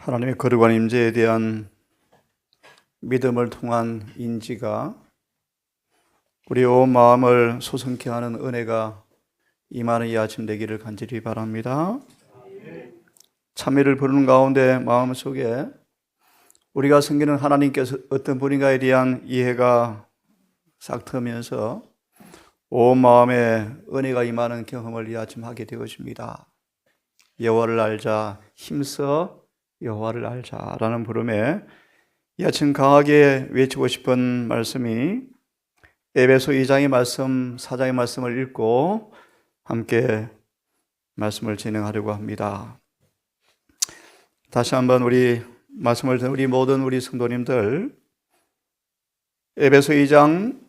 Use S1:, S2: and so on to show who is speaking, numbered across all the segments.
S1: 하나님의 거룩한 임재에 대한 믿음을 통한 인지가 우리 온 마음을 소성케 하는 은혜가 임하는 이 아침 되기를 간절히 바랍니다. 참회를 부르는 가운데 마음속에 우리가 섬기는 하나님께서 어떤 분인가에 대한 이해가 싹 트면서 온 마음에 은혜가 임하는 경험을 이 아침 하게 되었습니다. 여호와를 알자, 힘써 여호와를 알자라는 부름에 이 아침 강하게 외치고 싶은 말씀이 에베소 2장의 말씀, 4장의 말씀을 읽고 함께 말씀을 진행하려고 합니다. 다시 한번 우리 말씀을 듣는 우리 모든 우리 성도님들, 에베소 2장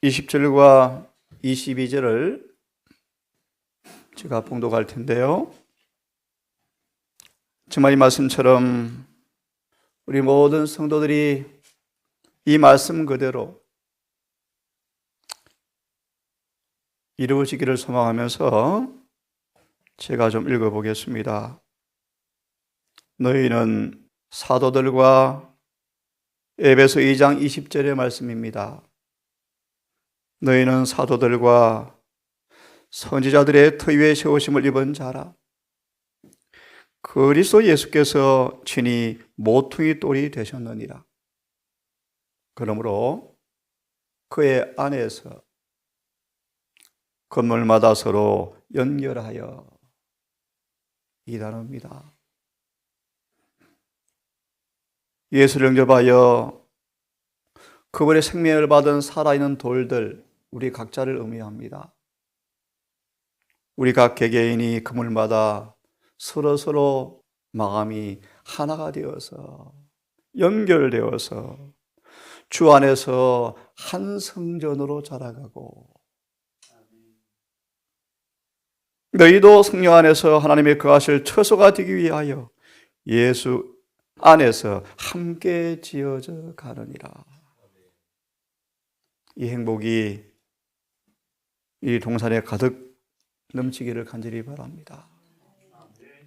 S1: 20절과 22절을 제가 봉독할 텐데요. 정말 이 말씀처럼 우리 모든 성도들이 이 말씀 그대로 이루어지기를 소망하면서 제가 좀 읽어보겠습니다. 너희는 사도들과 에베소 2장 20절의 말씀입니다. 너희는 사도들과 선지자들의 터 위에 세우심을 입은 자라. 그리스도 예수께서 친히 모퉁이 돌이 되셨느니라. 그러므로 그의 안에서 건물마다 서로 연결하여, 이 단어입니다. 예수를 영접하여 그분의 생명을 받은 살아있는 돌들, 우리 각자를 의미합니다. 우리 각 개개인이 그물마다 서로 마음이 하나가 되어서 연결되어서 주 안에서 한 성전으로 자라가고, 너희도 성령 안에서 하나님의 거하실 처소가 되기 위하여 예수 안에서 함께 지어져 가느니라. 이 행복이 이 동산에 가득 넘치기를 간절히 바랍니다.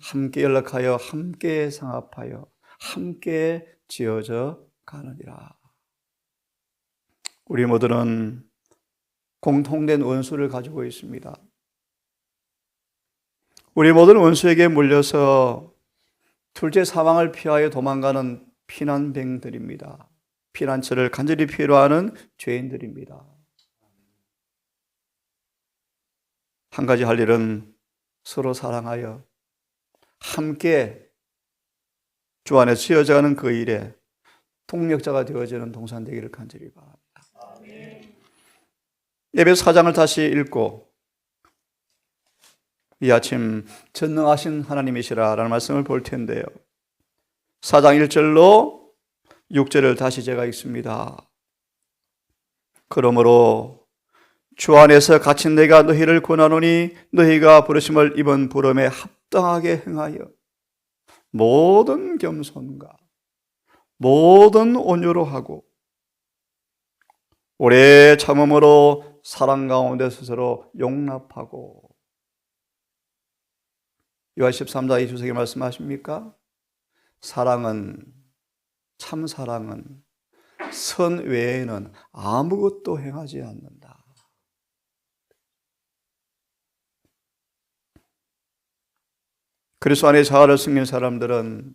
S1: 함께 연락하여 함께 상합하여 함께 지어져 가느니라. 우리 모두는 공통된 원수를 가지고 있습니다. 우리 모든 원수에게 물려서 둘째 사망을 피하여 도망가는 피난병들입니다. 피난처를 간절히 필요로 하는 죄인들입니다. 한 가지 할 일은 서로 사랑하여 함께 주 안에 지어져가는 그 일에 동력자가 되어지는 동산 되기를 간절히 바랍니다. 에베소 4장을 다시 읽고 이 아침 전능하신 하나님이시라라는 말씀을 볼 텐데요. 4장 1절로 6절을 다시 제가 읽습니다. 그러므로 주 안에서 갇힌 내가 너희를 권하노니 너희가 부르심을 입은 부름에 합당하게 행하여 모든 겸손과 모든 온유로 하고 오래 참음으로 사랑 가운데 스스로 용납하고. 요한 13장 20절에 말씀하십니까? 사랑은, 참 사랑은 선 외에는 아무것도 행하지 않는다. 그리스도 안에 자아를 숨긴 사람들은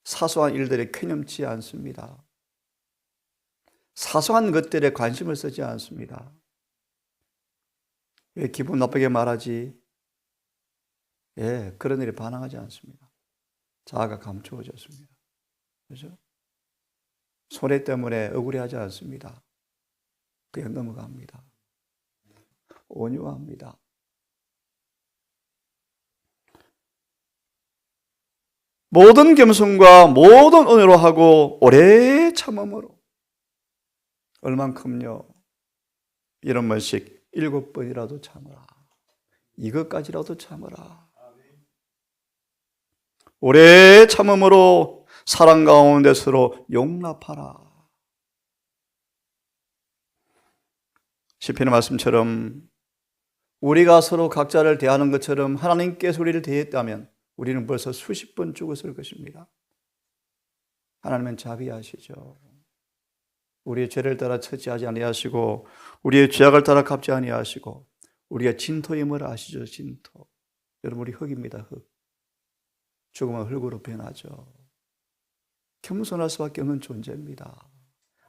S1: 사소한 일들에 쾌념치 않습니다. 사소한 것들에 관심을 쓰지 않습니다. 왜 기분 나쁘게 말하지? 그런 일에 반항하지 않습니다. 자아가 감추어졌습니다. 그렇죠? 손해 때문에 억울해하지 않습니다. 그냥 넘어갑니다. 온유합니다. 모든 겸손과 모든 온유로 하고 오래 참음으로. 얼만큼요? 이런 말씩 7번이라도 참으라. 이것까지라도 참으라. 오래 참음으로 사랑 가운데 서로 용납하라. 시편의 말씀처럼 우리가 서로 각자를 대하는 것처럼 하나님께서 우리를 대했다면 우리는 벌써 수십 번 죽었을 것입니다. 하나님은 자비하시죠. 우리의 죄를 따라 처치하지 아니하시고 우리의 죄악을 따라 갚지 아니하시고 우리의 진토임을 아시죠. 진토. 여러분, 우리 흙입니다. 흙. 죽으면 흙으로 변하죠. 겸손할 수밖에 없는 존재입니다.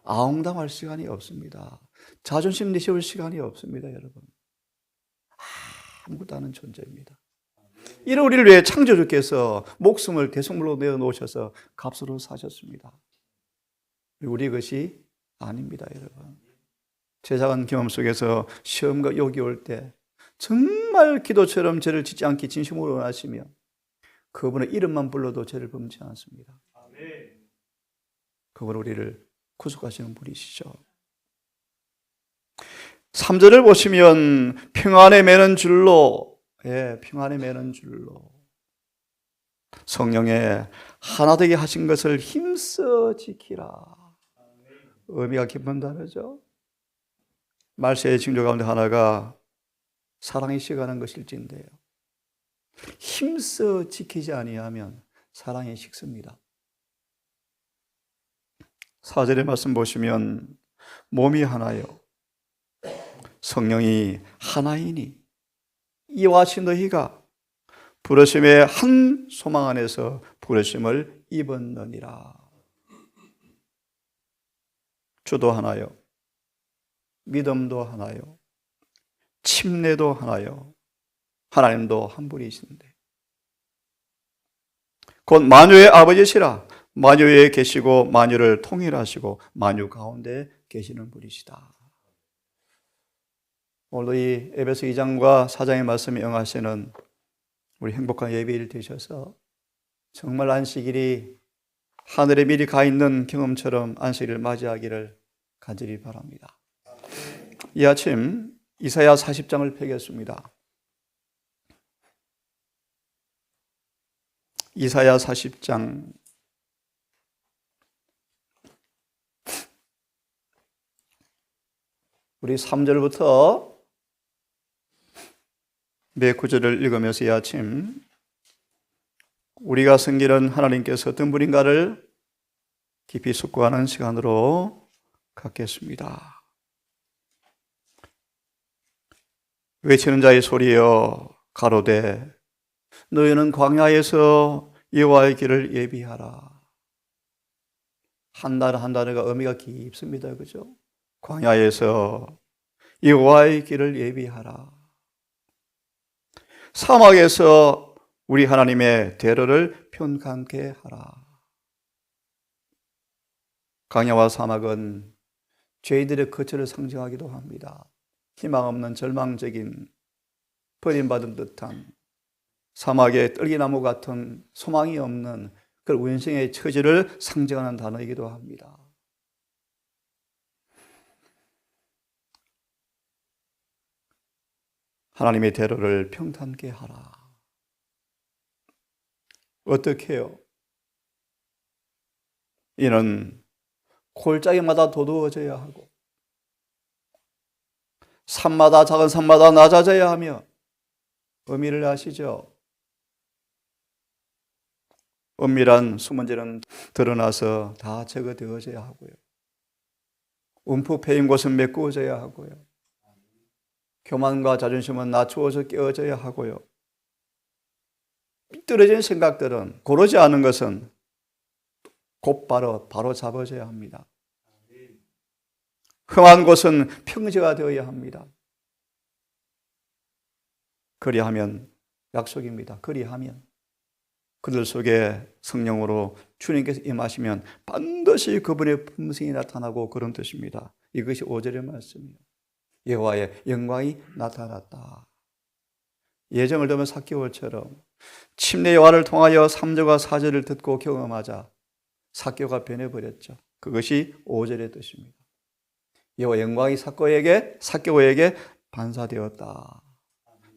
S1: 아웅당할 시간이 없습니다. 자존심 내세울 시간이 없습니다. 여러분, 아무것도 아닌 존재입니다. 이런 우리를 위해 창조주께서 목숨을 대속물로 내어놓으셔서 값으로 사셨습니다. 우리 것이 아닙니다. 여러분, 제 작은 경험 속에서 시험과 욕이 올 때 정말 기도처럼 죄를 짓지 않기 진심으로 원하시며 그분의 이름만 불러도 죄를 범치 않습니다. 그분 우리를 구속하시는 분이시죠. 3절을 보시면 평안에 매는 줄로, 평안에 매는 줄로 성령에 하나 되게 하신 것을 힘써 지키라. 의미가 깊은 단어죠. 말세의 징조 가운데 하나가 사랑이 식어가는 것일진데요, 힘써 지키지 아니하면 사랑이 식습니다. 4절의 말씀 보시면 몸이 하나요 성령이 하나이니 이와 같이 너희가 부르심의 한 소망 안에서 부르심을 입었느니라. 주도 하나요, 믿음도 하나요, 침례도 하나요, 하나님도 한 분이신데 곧 만유의 아버지시라. 만유에 계시고 만유를 통일하시고 만유 가운데 계시는 분이시다. 오늘도 이 에베소 2장과 4장의 말씀에 응하시는 우리 행복한 예배일 되셔서 정말 안식일이 하늘에 미리 가 있는 경험처럼 안식일을 맞이하기를 간절히 바랍니다. 이 아침 이사야 40장을 펴겠습니다. 이사야 40장 우리 3절부터 매 구절을 읽으면서 이 아침 우리가 섬기는 하나님께서 어떤 분인가를 깊이 숙고하는 시간으로 갖겠습니다. 외치는 자의 소리여 가로되 너희는 광야에서 여호와의 길을 예비하라. 한 단어 한 단어가 의미가 깊습니다. 그죠? 광야에서 여호와의 길을 예비하라. 사막에서 우리 하나님의 대로를 평탄케 하라. 광야와 사막은 죄인들의 거처를 상징하기도 합니다. 희망 없는 절망적인 버림받은 듯한 사막의 떨기나무 같은 소망이 없는 그 운생의 처지를 상징하는 단어이기도 합니다. 하나님의 대로를 평탄케 하라. 어떻게 해요? 이는 골짜기마다 도두어져야 하고 산마다 작은 산마다 낮아져야 하며 의미를 아시죠? 은밀한 숨은 죄는 드러나서 다 제거되어져야 하고요. 움푹 패인 곳은 메꾸어져야 하고요. 교만과 자존심은 낮추어져 깨어져야 하고요. 삐뚤어진 생각들은, 고르지 않은 것은 곧바로 잡아져야 합니다. 흠한 곳은 평지가 되어야 합니다. 그리하면 약속입니다. 그리하면 그들 속에 성령으로 주님께서 임하시면 반드시 그분의 품성이 나타나고 그런 뜻입니다. 이것이 5절의 말씀이에요. 여호와의 영광이 나타났다. 예정을 두면 삭개월처럼 침례 요한을 통하여 3절과 4절을 듣고 경험하자 삭개가 변해버렸죠. 그것이 5절의 뜻입니다. 여호와 영광이 삭개오에게 반사되었다.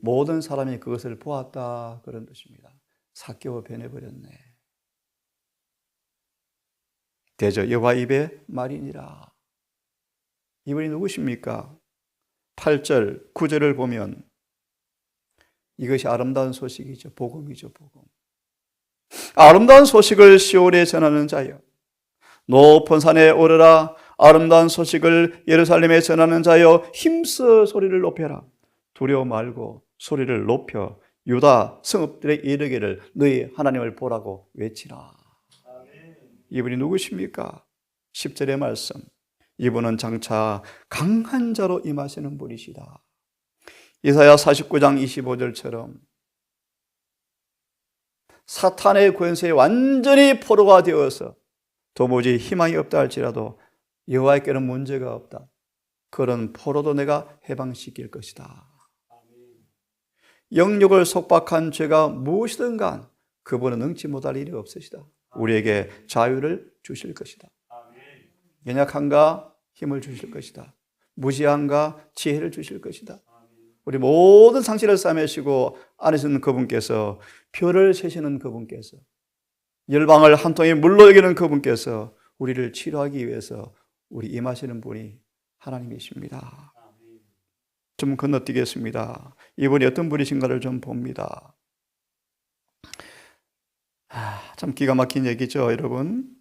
S1: 모든 사람이 그것을 보았다. 그런 뜻입니다. 삭개오 변해버렸네. 대저 여호와 입의 말이니라. 이분이 누구십니까? 8절, 9절을 보면 이것이 아름다운 소식이죠. 복음이죠, 복음. 아름다운 소식을 시온에 전하는 자여, 높은 산에 오르라. 아름다운 소식을 예루살렘에 전하는 자여, 힘써 소리를 높여라. 두려워 말고 소리를 높여 유다 성읍들에 이르기를 너희 하나님을 보라고 외치라. 이분이 누구십니까? 10절의 말씀, 이분은 장차 강한 자로 임하시는 분이시다. 이사야 49장 25절처럼 사탄의 권세에 완전히 포로가 되어서 도무지 희망이 없다 할지라도 여호와께는 문제가 없다. 그런 포로도 내가 해방시킬 것이다. 영육을 속박한 죄가 무엇이든 간 그분은 능치 못할 일이 없으시다. 우리에게 자유를 주실 것이다. 연약한가 힘을 주실 것이다. 무지한가 지혜를 주실 것이다. 우리 모든 상실을 싸매시고 안에서 있는 그분께서, 별을 세시는 그분께서, 열방을 한 통에 물로 여기는 그분께서 우리를 치료하기 위해서 우리 임하시는 분이 하나님이십니다. 좀 건너뛰겠습니다. 이분이 어떤 분이신가를 좀 봅니다. 참 기가 막힌 얘기죠, 여러분.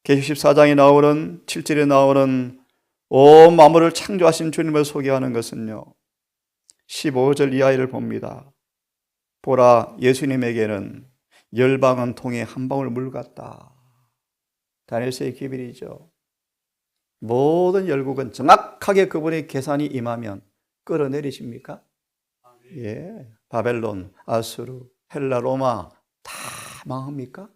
S1: 계시록 14장에 나오는 7절에 나오는 온 만물을 창조하신 주님을 소개하는 것은요, 15절 이하를 봅니다. 보라, 예수님에게는 열방은 통에 한 방울 물 같다. 다니엘서의 기별이죠. 모든 열국은 정확하게 그분의 계산이 임하면 끌어내리십니까? 예, 바벨론, 아수르, 헬라, 로마 다 망합니까?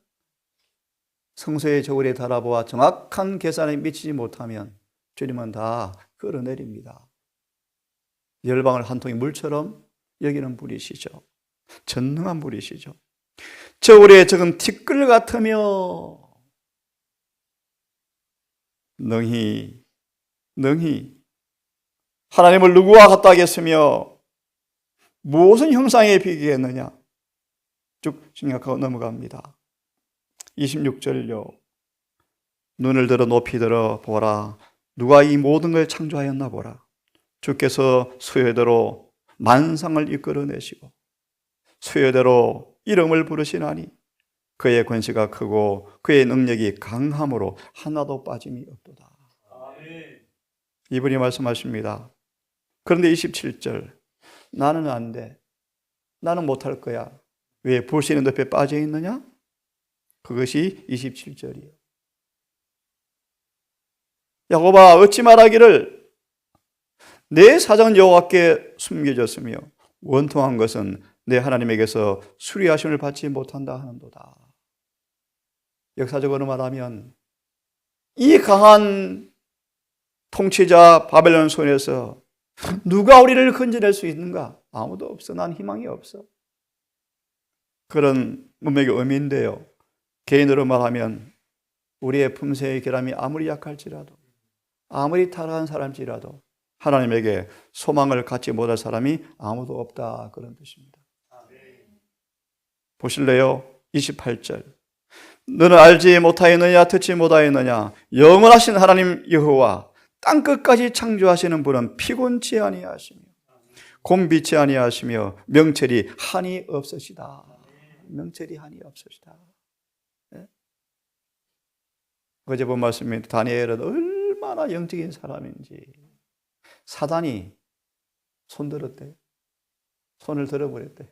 S1: 성소의 저울에 달아보아 정확한 계산에 미치지 못하면 주님은 다 끌어내립니다. 열방을 한 통의 물처럼 여기는 분이시죠. 전능한 분이시죠. 저울에 적은 티끌 같으며 능히 하나님을 누구와 같다 하겠으며 무엇은 형상에 비교했느냐. 쭉 생각하고 넘어갑니다. 26절요. 눈을 들어 높이 들어 보라. 누가 이 모든 걸 창조하였나 보라. 주께서 수요대로 만상을 이끌어내시고 수요대로 이름을 부르시나니 그의 권세가 크고 그의 능력이 강함으로 하나도 빠짐이 없도다. 이분이 말씀하십니다. 그런데 27절, 나는 안 돼. 나는 못할 거야. 왜 불씨는 늪에 빠져 있느냐? 그것이 27절이에요. 야곱아, 어찌 말하기를 내 사정은 여호와께 숨겨졌으며 원통한 것은 내 하나님에게서 수리하심을 받지 못한다 하는도다. 역사적으로 말하면 이 강한 통치자 바벨론 손에서 누가 우리를 건져낼 수 있는가? 아무도 없어. 난 희망이 없어. 그런 문맥의 의미인데요. 개인으로 말하면 우리의 품새의 결함이 아무리 약할지라도, 아무리 타락한 사람일지라도 하나님에게 소망을 갖지 못할 사람이 아무도 없다, 그런 뜻입니다. 보실래요? 28절. 너는 알지 못하였느냐, 듣지 못하였느냐? 영원하신 하나님 여호와 땅끝까지 창조하시는 분은 피곤치 아니하시며 곤비치 아니하시며 명철이 한이 없으시다. 명철이 한이 없으시다. 네? 어제 본 말씀이 다니엘은 얼마나 영적인 사람인지 사단이 손들었대요. 손을 들어버렸대요.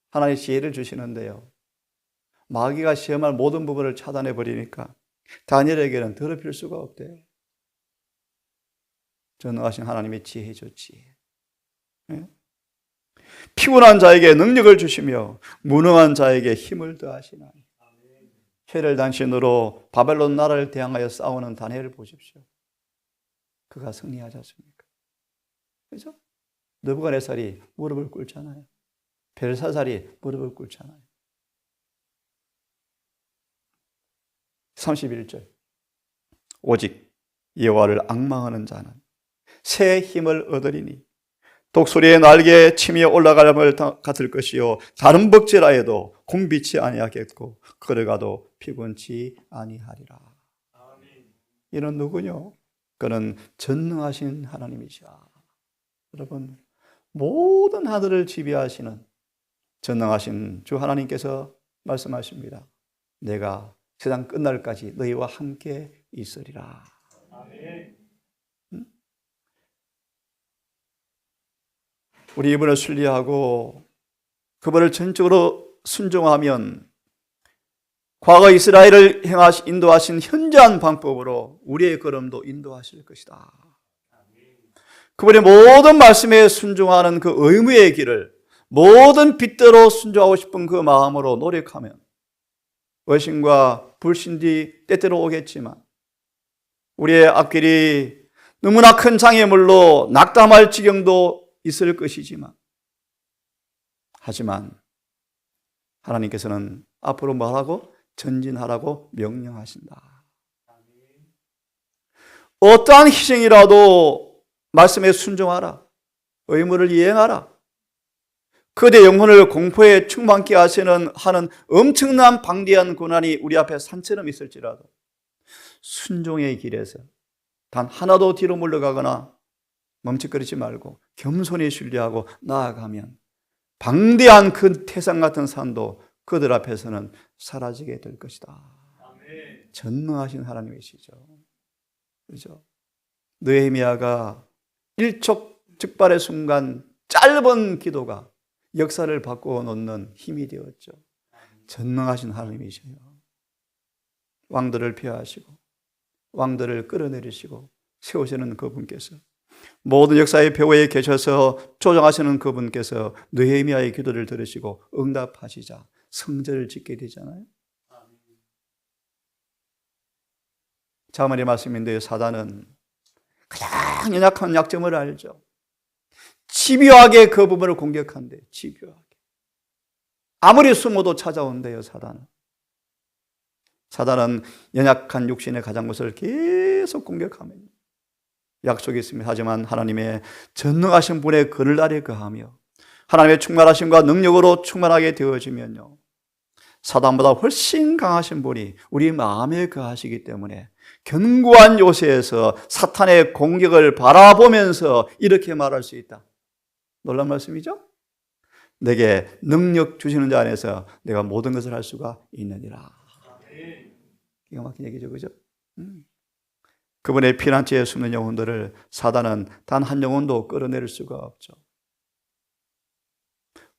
S1: 하나님 지혜를 주시는데요, 마귀가 시험할 모든 부분을 차단해 버리니까 다니엘에게는 더럽힐 수가 없대요. 전능하신 하나님의 지혜 좋지. 네? 피곤한 자에게 능력을 주시며 무능한 자에게 힘을 더하시나니. 혈을 단신으로 바벨론 나라를 대항하여 싸우는 다니엘을 보십시오. 그가 승리하지 않습니까? 그렇죠? 느부갓네살이 무릎을 꿇잖아요. 벨사살이 무릎을 꿇잖아요. 31절. 오직 여호와를 앙망하는 자는 새 힘을 얻으리니 독수리의 날개에 침이 올라갈 같을 것이요 다른 벅지라 해도 곤비치 아니하겠고 걸어가도 피곤치 아니하리라. 이는 누구뇨? 그는 전능하신 하나님이시라. 여러분, 모든 하늘을 지배하시는 전능하신 주 하나님께서 말씀하십니다. 내가 세상 끝날까지 너희와 함께 있으리라. 우리 이분을 순리하고 그분을 전적으로 순종하면 과거 이스라엘을 인도하신 현저한 방법으로 우리의 걸음도 인도하실 것이다. 그분의 모든 말씀에 순종하는 그 의무의 길을 모든 빛대로 순종하고 싶은 그 마음으로 노력하면 의심과 불신이 때때로 오겠지만 우리의 앞길이 너무나 큰 장애물로 낙담할 지경도 있을 것이지만 하지만 하나님께서는 앞으로 뭐라고? 전진하라고 명령하신다. 어떠한 희생이라도 말씀에 순종하라. 의무를 이행하라. 그대 영혼을 공포에 충만케 하는 엄청난 방대한 고난이 우리 앞에 산처럼 있을지라도 순종의 길에서 단 하나도 뒤로 물러가거나 멈칫거리지 말고 겸손히 신뢰하고 나아가면 방대한 그 태산 같은 산도 그들 앞에서는 사라지게 될 것이다. 전능하신 하나님이시죠. 그렇죠? 느헤미야가 일촉즉발의 순간 짧은 기도가 역사를 바꾸어 놓는 힘이 되었죠. 전능하신 하나님이셔요. 왕들을 폐하시고 왕들을 끌어내리시고 세우시는 그분께서 모든 역사의 배후에 계셔서 조정하시는 그분께서 느헤미야의 기도를 들으시고 응답하시자 성전을 짓게 되잖아요. 자문의 말씀인데 사단은 가장 연약한 약점을 알죠. 집요하게 그 부분을 공격한대. 집요하게. 아무리 숨어도 찾아온대요. 사단은 연약한 육신의 가장못을 계속 공격하면 약속이 있습니다. 하지만 하나님의 전능하신 분의 그늘 아래 거하며 하나님의 충만하심과 능력으로 충만하게 되어지면요, 사단보다 훨씬 강하신 분이 우리 마음에 거하시기 때문에 견고한 요새에서 사탄의 공격을 바라보면서 이렇게 말할 수 있다. 놀라운 말씀이죠? 내게 능력 주시는 자 안에서 내가 모든 것을 할 수가 있느니라. 기가 막힌 얘기죠, 그죠? 그분의 피난처에 숨는 영혼들을 사단은 단 한 영혼도 끌어내릴 수가 없죠.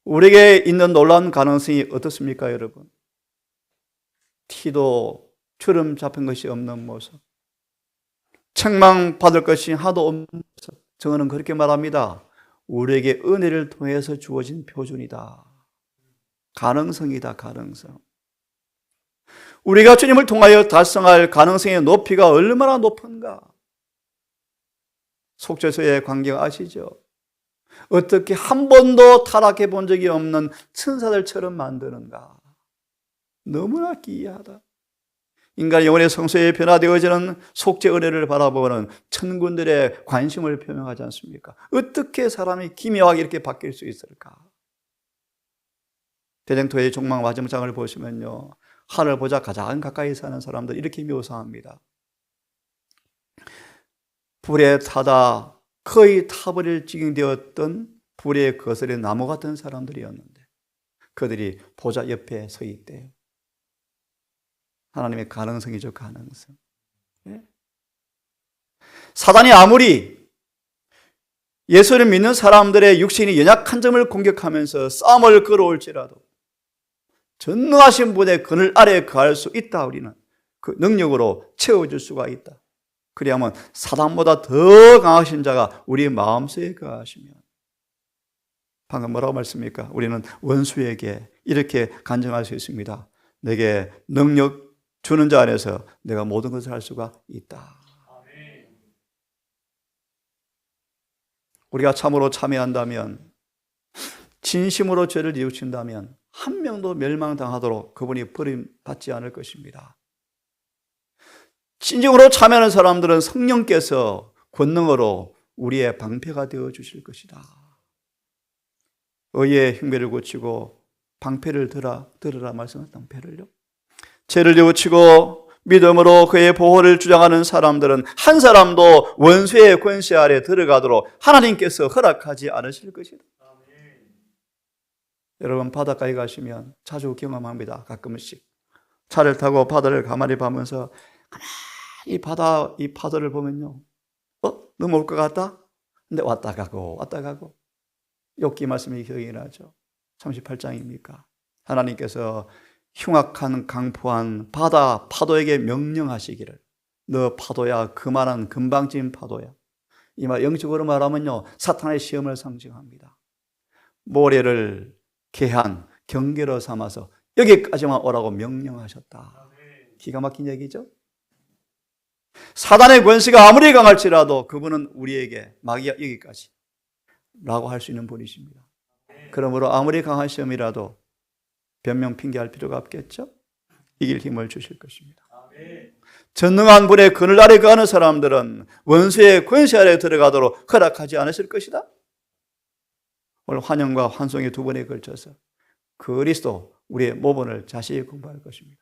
S1: 우리에게 있는 놀라운 가능성이 어떻습니까, 여러분? 티도 주름 잡힌 것이 없는 모습, 책망받을 것이 하나도 없는 모습. 저는 그렇게 말합니다. 우리에게 은혜를 통해서 주어진 표준이다. 가능성이다, 가능성. 우리가 주님을 통하여 달성할 가능성의 높이가 얼마나 높은가? 속죄소의 광경 아시죠? 어떻게 한 번도 타락해 본 적이 없는 천사들처럼 만드는가? 너무나 기이하다. 인간의 영혼의 성소에 변화되어지는 속죄 은혜를 바라보는 천군들의 관심을 표명하지 않습니까? 어떻게 사람이 기묘하게 이렇게 바뀔 수 있을까? 대쟁토의 종말 마지막장을 보시면요, 하늘보다 가장 가까이 사는 사람들 이렇게 묘사합니다. 불에 타다 거의 타버릴 지경이 되었던 불에 거스린 나무 같은 사람들이었는데 그들이 보좌 옆에 서 있대요. 하나님의 가능성이죠, 가능성. 네? 사단이 아무리 예수를 믿는 사람들의 육신이 연약한 점을 공격하면서 싸움을 걸어올지라도 전능하신 분의 그늘 아래에 거할 수 있다. 우리는 그 능력으로 채워줄 수가 있다. 그리하면 사단보다 더 강하신 자가 우리 마음속에 거하시면, 방금 뭐라고 말씀입니까? 우리는 원수에게 이렇게 간증할 수 있습니다. 내게 능력 주는 자 안에서 내가 모든 것을 할 수가 있다. 우리가 참으로 참여한다면, 진심으로 죄를 뉘우친다면 한 명도 멸망당하도록 그분이 버림받지 않을 것입니다. 진정으로 참여하는 사람들은 성령께서 권능으로 우리의 방패가 되어 주실 것이다. 의의 흉배를 고치고 방패를 들으라 말씀하신 방패를요. 죄를 뉘우치고 믿음으로 그의 보호를 주장하는 사람들은 한 사람도 원수의 권세 아래 들어가도록 하나님께서 허락하지 않으실 것이다. 여러분 바닷가에 가시면 자주 경험합니다. 가끔씩 차를 타고 바다를 가만히 보면서 가만히 이 파도를 보면요, 넘어올 것 같다? 근데 왔다 가고 왔다 가고. 욥기 말씀이 기억이 나죠. 38장입니까? 하나님께서 흉악한 강포한 바다 파도에게 명령하시기를, 너 파도야, 그만한 금방진 파도야. 이 말 영적으로 말하면요, 사탄의 시험을 상징합니다. 모래를 개한 경계로 삼아서 여기까지만 오라고 명령하셨다. 기가 막힌 얘기죠. 사단의 권세가 아무리 강할지라도 그분은 우리에게 마귀야 여기까지 라고 할 수 있는 분이십니다. 그러므로 아무리 강한 시험이라도 변명 핑계할 필요가 없겠죠. 이길 힘을 주실 것입니다. 전능한 분의 그늘 아래 거하는 사람들은 원수의 권세 아래 들어가도록 허락하지 않으실 것이다. 오늘 환영과 환송의 두 번에 걸쳐서 그리스도 우리의 모본을 자세히 공부할 것입니다.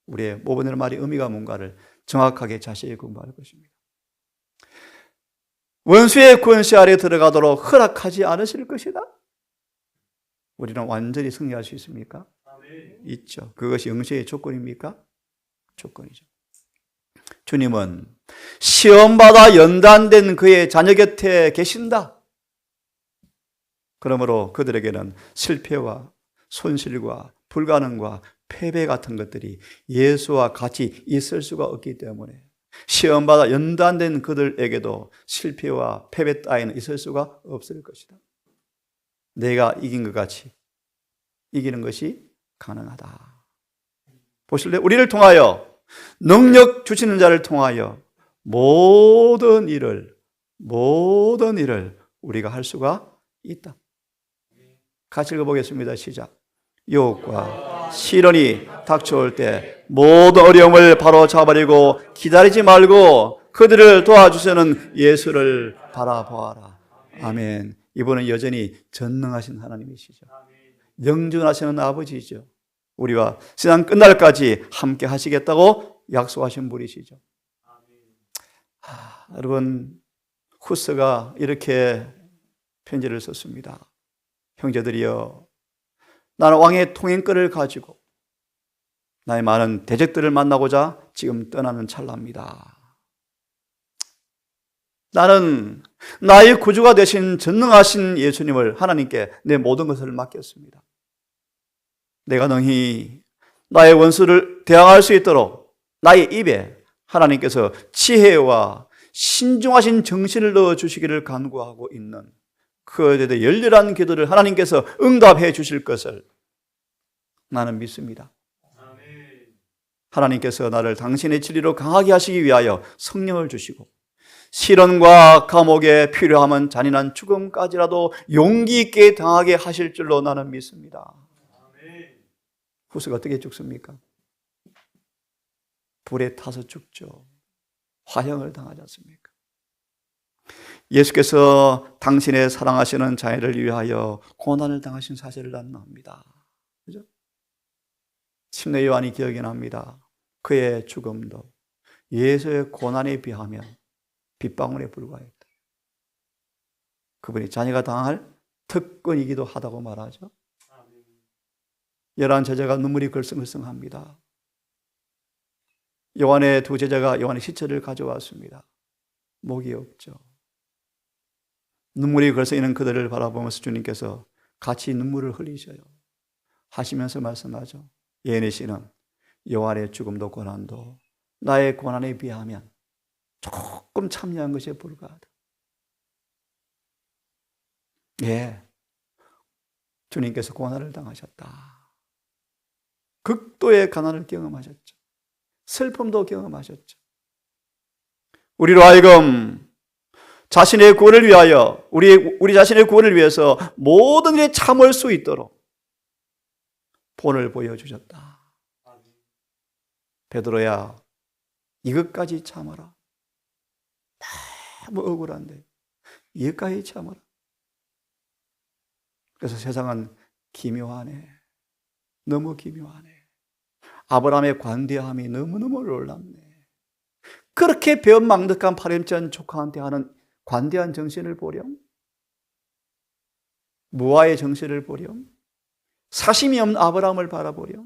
S1: 우리의 모본이라는 말이 의미가 뭔가를 정확하게 자세히 공부할 것입니다. 원수의 권세 아래 들어가도록 허락하지 않으실 것이다. 우리는 완전히 승리할 수 있습니까? 있죠. 그것이 영생의 조건입니까? 조건이죠. 주님은 시험받아 연단된 그의 자녀 곁에 계신다. 그러므로 그들에게는 실패와 손실과 불가능과 패배 같은 것들이 예수와 같이 있을 수가 없기 때문에 시험받아 연단된 그들에게도 실패와 패배 따위는 있을 수가 없을 것이다. 내가 이긴 것 같이 이기는 것이 가능하다. 보실래요? 우리를 통하여, 능력 주시는 자를 통하여 모든 일을 우리가 할 수가 있다. 같이 읽어보겠습니다. 시작. 유혹과 시련이 닥쳐올 때 모든 어려움을 바로 잡아버리고 기다리지 말고 그들을 도와주시는 예수를 바라보아라. 아멘. 이분은 여전히 전능하신 하나님이시죠. 영존하시는 아버지죠. 우리와 세상 끝날까지 함께 하시겠다고 약속하신 분이시죠. 여러분, 후스가 이렇게 편지를 썼습니다. 형제들이여, 나는 왕의 통행권을 가지고 나의 많은 대적들을 만나고자 지금 떠나는 찰나입니다. 나는 나의 구주가 되신 전능하신 예수님을 하나님께 내 모든 것을 맡겼습니다. 내가 능히 나의 원수를 대항할 수 있도록 나의 입에 하나님께서 지혜와 신중하신 정신을 넣어주시기를 간구하고 있는 그에 대해 열렬한 기도를 하나님께서 응답해 주실 것을 나는 믿습니다. 하나님께서 나를 당신의 진리로 강하게 하시기 위하여 성령을 주시고 시련과 감옥에 필요하면 잔인한 죽음까지라도 용기 있게 당하게 하실 줄로 나는 믿습니다. 후스가 어떻게 죽습니까? 불에 타서 죽죠. 화형을 당하지 않습니까? 예수께서 당신의 사랑하시는 자녀를 위하여 고난을 당하신 사실을 나는 압니다. 그죠? 침례 요한이 기억이 납니다. 그의 죽음도 예수의 고난에 비하면 빗방울에 불과했다. 그분이 자녀가 당할 특권이기도 하다고 말하죠. 11 제자가 눈물이 글썽글썽합니다. 요한의 두 제자가 요한의 시체를 가져왔습니다. 목이 없죠. 눈물이 글썽이는 그들을 바라보면서 주님께서 같이 눈물을 흘리셔요. 하시면서 말씀하죠. 예은혜 씨는 요한의 죽음도 고난도 나의 고난에 비하면 조금 참여한 것에 불과하다. 예, 주님께서 고난을 당하셨다. 극도의 가난을 경험하셨죠. 슬픔도 경험하셨죠. 우리로 하여금 자신의 구원을 위하여 우리 자신의 구원을 위해서 모든 일에 참을 수 있도록 본을 보여주셨다. 베드로야, 이것까지 참아라. 너무 억울한데 이것까지 참아라. 그래서 세상은 기묘하네. 너무 기묘하네. 아브라함의 관대함이 너무너무 놀랍네. 그렇게 배은망덕한 파렴치한 조카한테 하는 관대한 정신을 보렴? 무아의 정신을 보렴? 사심이 없는 아브라함을 바라보려.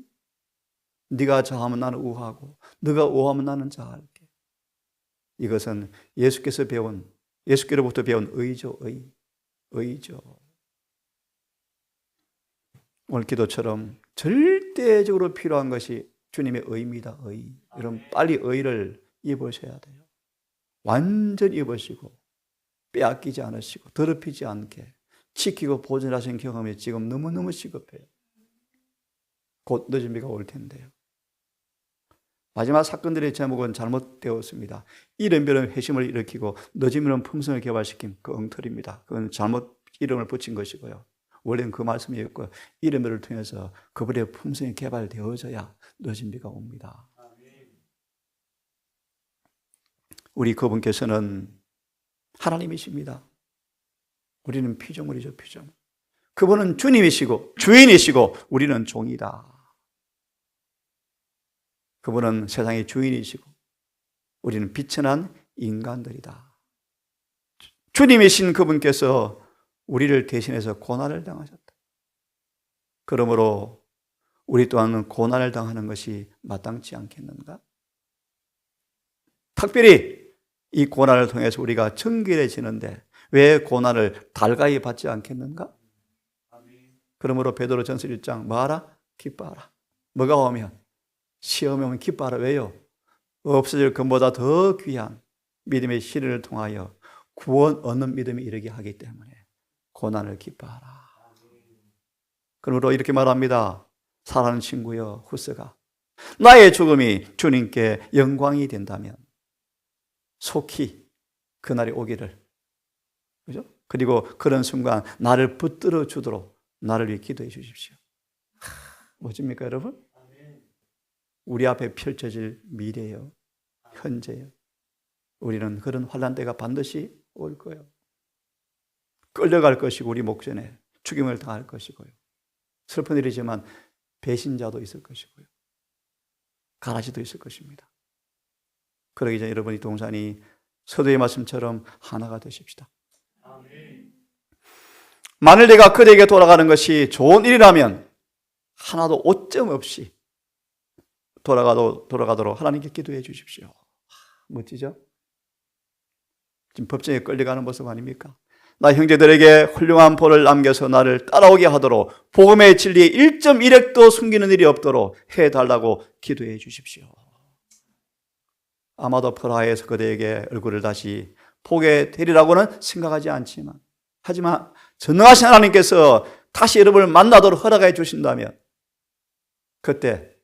S1: 네가 좌하면 나는 우하고 네가 우하면 나는 좌할게. 이것은 예수께로부터 배운 의죠. 의죠. 오늘 기도처럼 절대적으로 필요한 것이 주님의 의입니다. 의. 여러분 빨리 의를 입으셔야 돼요. 완전히 입으시고 빼앗기지 않으시고 더럽히지 않게 지키고 보존하신 경험이 지금 너무너무 시급해요. 곧 늦은 비가 올 텐데요. 마지막 사건들의 제목은 잘못되었습니다. 이른비는 회심을 일으키고 늦으면 품성을 개발시킨 그 엉터리입니다. 그건 잘못 이름을 붙인 것이고요. 원래는 그 말씀이었고 이름을 통해서 그분의 품성이 개발되어져야 늦은 비가 옵니다. 우리 그분께서는 하나님이십니다. 우리는 피조물이죠, 피조물. 그분은 주님이시고 주인이시고 우리는 종이다. 그분은 세상의 주인이시고 우리는 빛의 난 인간들이다. 주님이신 그분께서 우리를 대신해서 고난을 당하셨다. 그러므로 우리 또한 고난을 당하는 것이 마땅치 않겠는가? 특별히 이 고난을 통해서 우리가 정결해지는데 왜 고난을 달가히 받지 않겠는가? 그러므로 베드로 전서 1장 뭐하라? 기뻐하라. 뭐가 오면? 시험이 오면 기뻐하라. 왜요? 없어질 것보다 더 귀한 믿음의 시련을 통하여 구원 얻는 믿음이 이르게 하기 때문에 고난을 기뻐하라. 그러므로 이렇게 말합니다. 사랑하는 친구여 후스가, 나의 죽음이 주님께 영광이 된다면 속히 그날이 오기를, 그죠? 그리고 그런 순간 나를 붙들어 주도록 나를 위해 기도해 주십시오. 뭐십니까 여러분? 우리 앞에 펼쳐질 미래요, 현재요. 우리는 그런 환난 때가 반드시 올 거예요. 끌려갈 것이고 우리 목전에 죽임을 당할 것이고요. 슬픈 일이지만 배신자도 있을 것이고요. 가라지도 있을 것입니다. 그러기 전에 여러분이 동산이 서두의 말씀처럼 하나가 되십시다. 만일 내가 그대에게 돌아가는 것이 좋은 일이라면 하나도 오점 없이 돌아가도록 하나님께 기도해 주십시오. 멋지죠? 지금 법정에 끌려가는 모습 아닙니까? 나 형제들에게 훌륭한 벌을 남겨서 나를 따라오게 하도록 복음의 진리에 1.1핵도 숨기는 일이 없도록 해달라고 기도해 주십시오. 아마도 프라하에서 그대에게 얼굴을 다시 보게 되리라고는 생각하지 않지만, 하지만 전능하신 하나님께서 다시 여러분을 만나도록 허락해 주신다면 그때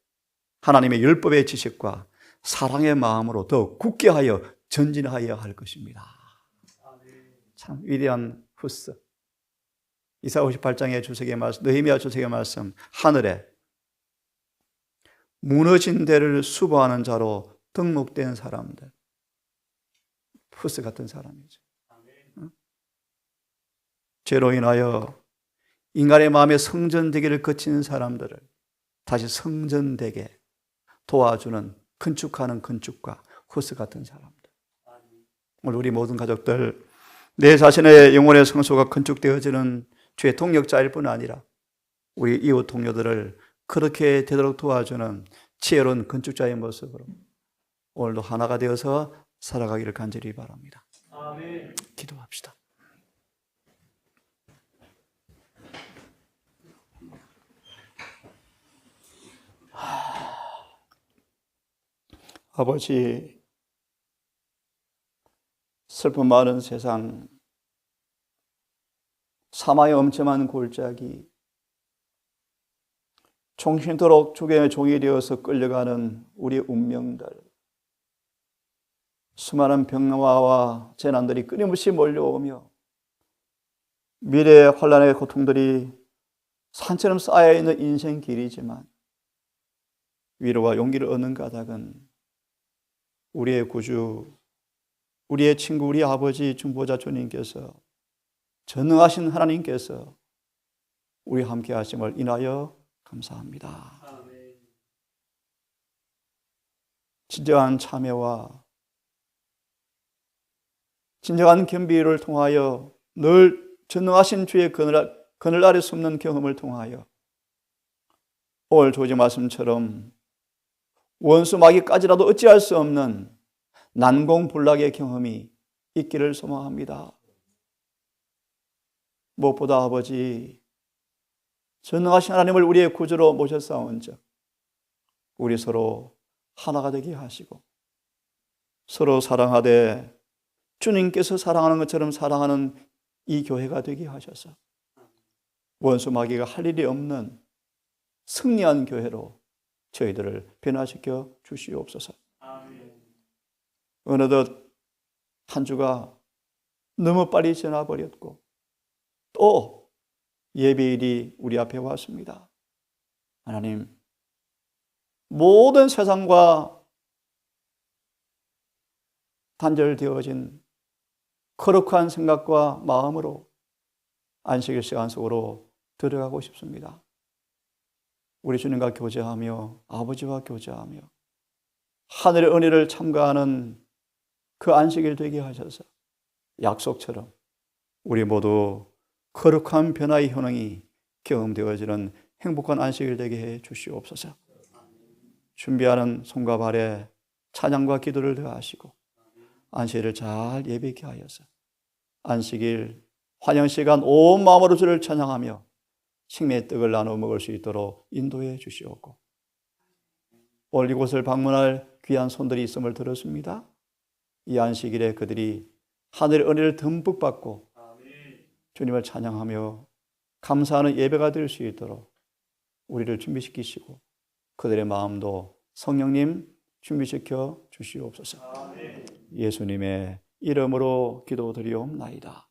S1: 하나님의 율법의 지식과 사랑의 마음으로 더 굳게 하여 전진하여야 할 것입니다. 참 위대한 후스. 이사야 58장의 주석의 말씀, 느헤미야 주석의 말씀, 하늘에 무너진 데를 수보하는 자로 등록된 사람들, 후스 같은 사람이죠. 죄로 인하여 인간의 마음에 성전되기를 거치는 사람들을 다시 성전되게 도와주는, 건축하는 건축가, 후스 같은 사람들. 오늘 우리 모든 가족들, 내 자신의 영혼의 성소가 건축되어지는 주의 동력자일 뿐 아니라 우리 이웃 동료들을 그렇게 되도록 도와주는 지혜로운 건축자의 모습으로 오늘도 하나가 되어서 살아가기를 간절히 바랍니다. 아멘. 기도합시다. 아버지, 슬픔 많은 세상, 사마의 엄청난 골짜기, 종신토록 죽음의 종이 되어서 끌려가는 우리의 운명들, 수많은 병화와 재난들이 끊임없이 몰려오며 미래의 환난의 고통들이 산처럼 쌓여있는 인생 길이지만 위로와 용기를 얻는 까닭은 우리의 구주, 우리의 친구, 우리 아버지 중보자 주님께서, 전능하신 하나님께서 우리 함께 하심을 인하여 감사합니다. 아멘. 진정한 참회와 진정한 겸비를 통하여 늘 전능하신 주의 그늘 아래 숨는 경험을 통하여 오늘 조지 말씀처럼 원수 마귀까지라도 어찌할 수 없는 난공불락의 경험이 있기를 소망합니다. 무엇보다 아버지, 전능하신 하나님을 우리의 구주로 모셨사온즉 우리 서로 하나가 되게 하시고 서로 사랑하되 주님께서 사랑하는 것처럼 사랑하는 이 교회가 되게 하셔서 원수 마귀가 할 일이 없는 승리한 교회로 저희들을 변화시켜 주시옵소서. 어느덧 한 주가 너무 빨리 지나버렸고 또 예배일이 우리 앞에 왔습니다. 하나님, 모든 세상과 단절되어진 거룩한 생각과 마음으로 안식일 시간 속으로 들어가고 싶습니다. 우리 주님과 교제하며 아버지와 교제하며 하늘의 은혜를 참가하는 그 안식일 되게 하셔서 약속처럼 우리 모두 거룩한 변화의 현황이 경험되어지는 행복한 안식일 되게 해 주시옵소서. 준비하는 손과 발에 찬양과 기도를 더하시고 안식일을 잘 예배케 하여서 안식일 환영시간 온 마음으로 주를 찬양하며 생명의 떡을 나눠 먹을 수 있도록 인도해 주시옵고 오늘 이곳을 방문할 귀한 손들이 있음을 들었습니다. 이 안식일에 그들이 하늘의 은혜를 듬뿍 받고 주님을 찬양하며 감사하는 예배가 될 수 있도록 우리를 준비시키시고 그들의 마음도 성령님 준비시켜 주시옵소서. 예수님의 이름으로 기도드리옵나이다.